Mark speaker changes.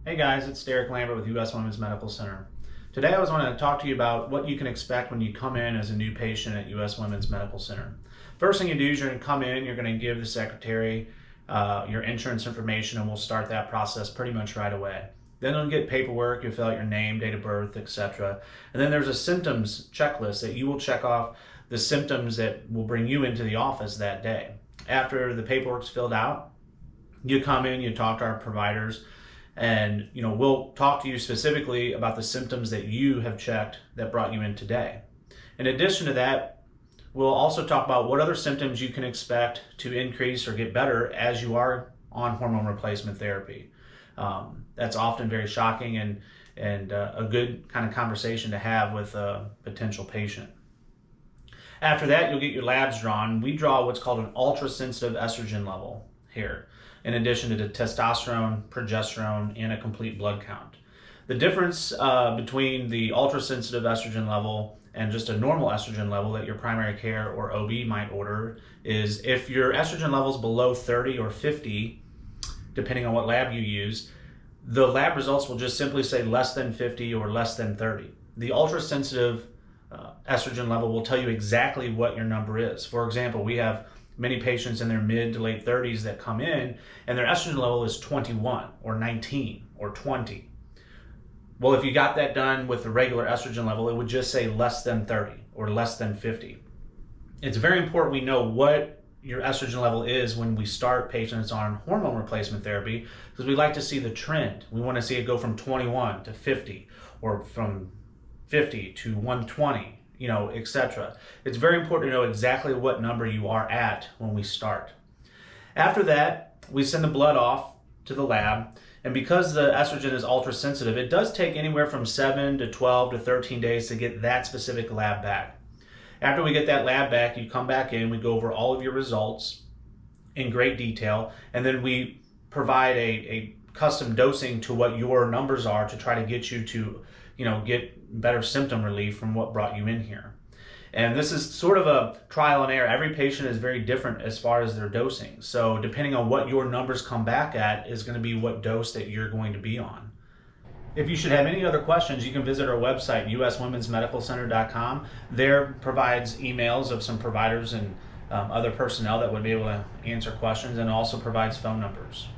Speaker 1: Hey guys, it's Derek Lambert with US Women's Medical Center. Today I was want to talk to you about what you can expect when you come in as a new patient at US Women's Medical Center. First thing you do is you're going to come in, you're going to give the secretary your insurance information, and we'll start that process pretty much right away. Then you'll get paperwork, you'll fill out your name, date of birth, etc. And then there's a symptoms checklist that you will check off the symptoms that will bring you into the office that day. After the paperwork's filled out, you come in, you talk to our providers, and we'll talk to you specifically about the symptoms that you have checked that brought you in today. In addition to that, we'll also talk about what other symptoms you can expect to increase or get better as you are on hormone replacement therapy. That's often very shocking and a good kind of conversation to have with a potential patient. After that, you'll get your labs drawn. We draw what's called an ultra-sensitive estrogen level here, in addition to the testosterone, progesterone, and a complete blood count. The difference between the ultra-sensitive estrogen level and just a normal estrogen level that your primary care or OB might order is if your estrogen level is below 30 or 50, depending on what lab you use, the lab results will just simply say less than 50 or less than 30. The ultra-sensitive estrogen level will tell you exactly what your number is. For example, we have many patients in their mid to late 30s that come in and their estrogen level is 21 or 19 or 20. Well, if you got that done with the regular estrogen level, it would just say less than 30 or less than 50. It's very important we know what your estrogen level is when we start patients on hormone replacement therapy, because we like to see the trend. We want to see it go from 21 to 50 or from 50 to 120. Etc. It's very important to know exactly what number you are at when we start. After that, we send the blood off to the lab, and because the estrogen is ultra sensitive, it does take anywhere from 7 to 12 to 13 days to get that specific lab back. After we get that lab back, you come back in, we go over all of your results in great detail, and then we provide a custom dosing to what your numbers are to try to get you to get better symptom relief from what brought you in here. And this is sort of a trial and error. Every patient is very different as far as their dosing. So depending on what your numbers come back at is going to be what dose that you're going to be on. If you should have any other questions, you can visit our website, uswomensmedicalcenter.com. There provides emails of some providers and other personnel that would be able to answer questions, and also provides phone numbers.